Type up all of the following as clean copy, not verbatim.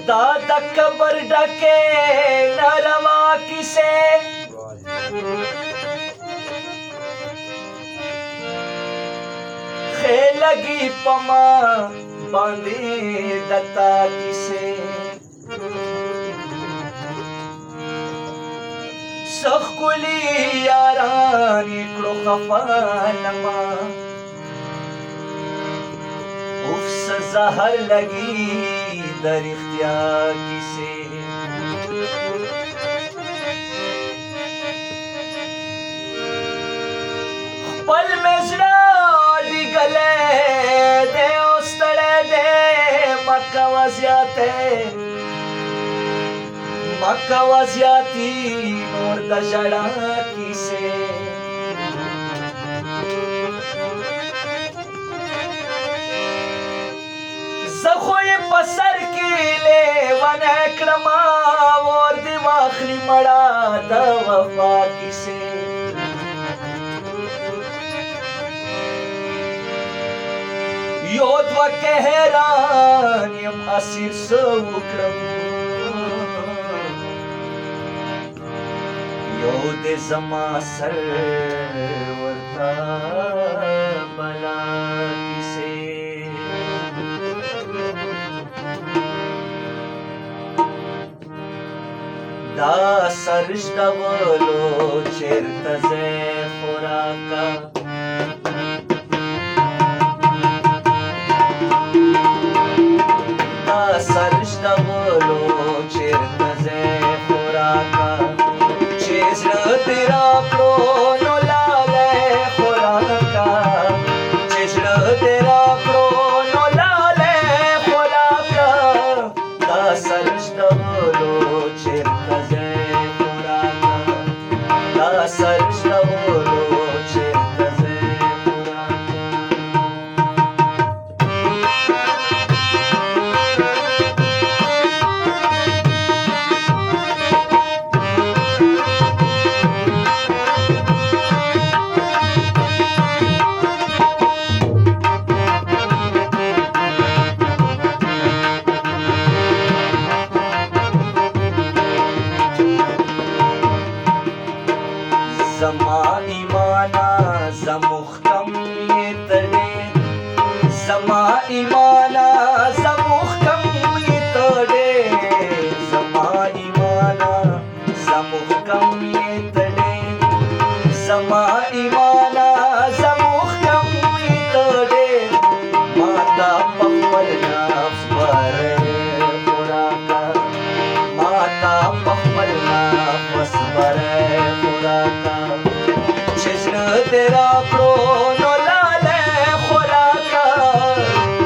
दादा कबर ढके नरवा किसे खे लगी पमा बांधे दत्ता किसे सखुली यारानी कड़ो खफानमा उफ्स जहर लगी दर इख्तियार किसे पल में जड़ा डिगले दे उस्तड़े दे मक्का वजियाती नूर दजड़ा किसे जखोए पसर की ले वन क्रमा और दिवाखली मड़ा द वफा किसे योद व कहरान यम असीर सवक्रम योद जमा सर वर्ता बला किसे दा सरश दवलो चेरतजे खुराका दा सरश दवलो चेरतजे खुराका चेजर तेरा क्रोनो लाले खुराका चेजर तेरा क्रोनो लाले खुराका दा सरश दवलो चेरतजे खुराका दा सरश दवलो चेरतजे زما ایمانا زمختم یہ تڑے زما ایمانا زمختم یہ تڑے زما ایمانا زمختم یہ تڑے زما ایمانا زمختم یہ تڑے ماتا پخمل نفس برے خوراکا ماتا پخمل نفس برے خوراکا तेरा क्रोनो लाले खुराका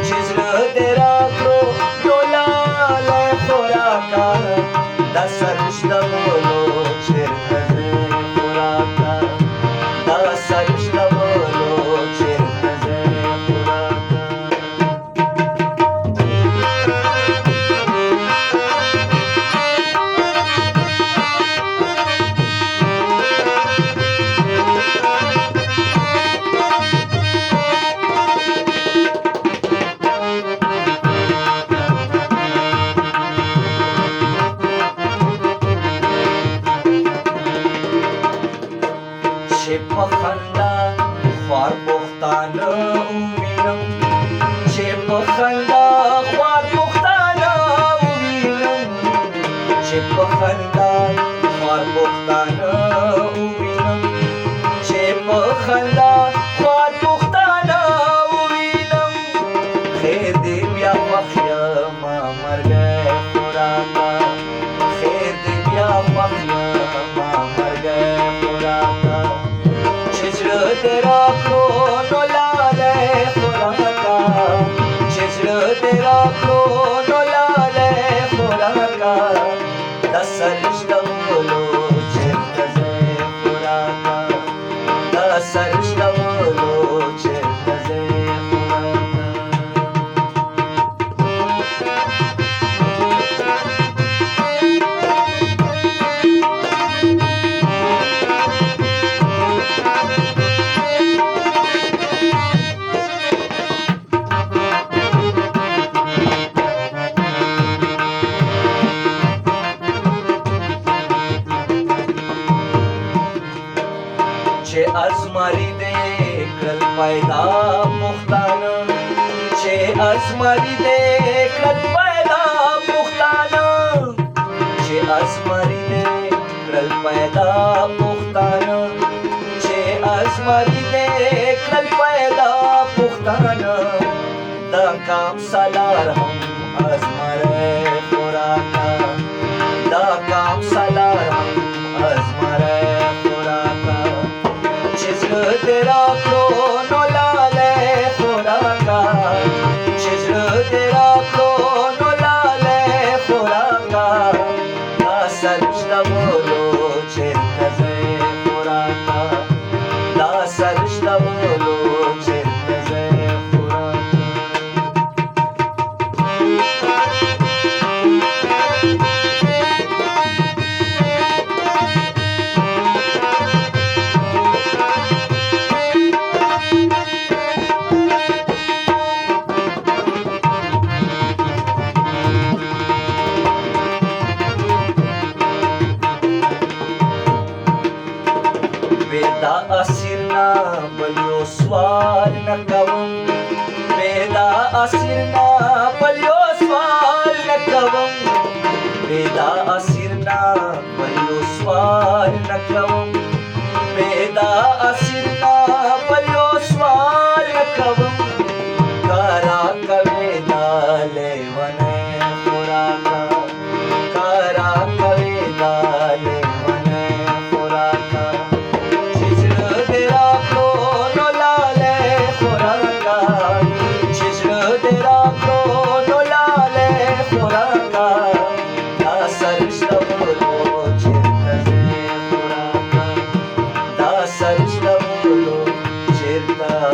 जिज्र तेरा क्रोनो लाले खुराका दा सरश दवलो चेरतजे खुराका दा सरश दवलो चेरतजे खुराका पखंदा ख्वार पुख्तान उमीनम छे पखंदा ख्वार पुख्तान उमीनम छे पखंदा ख्वार पुख्तान उमीनम छे पखंदा ख्वार पुख्तान उमीनम खैर दे बिया वखया मा मर गए खुराका खैर दे बिया वखया मा मर गए खुराका तेरा क्रोनो लाले खुराका जिज्र तेरा क्रोनो लाले खुराका दा सरश दवलो चेरतजे खुराका दा सरश दवलो चेरतजे ازماری دے کړل پیدا پښتانه چې ازماری دے کړل پیدا پښتانه چې ازماری دے کړل پیدا پښتانه چې ازماری دے کړل پیدا پښتانه دا کام سالار هم ازمره خوراکا دا کام سالار هم ازمره خوراکا چې زړه دې راکړو نو لاله خوراکا چې زړه دې راکړو نو لاله خوراکا دا سرشته بولو چېرته ځې خوراکا دا سرشته بولو چېرته ځې دا اسیرنا بلیو سوال نکوم دا اسیرنا بلیو سوال نکوم دا اسیرنا بلیو سوال نکوم دا اسیرنا بلیو سوال نکوم کارا کوي دا لیونه خوراکا کارا کوي دا لیونه خوراکا Sarışta bolo, çirta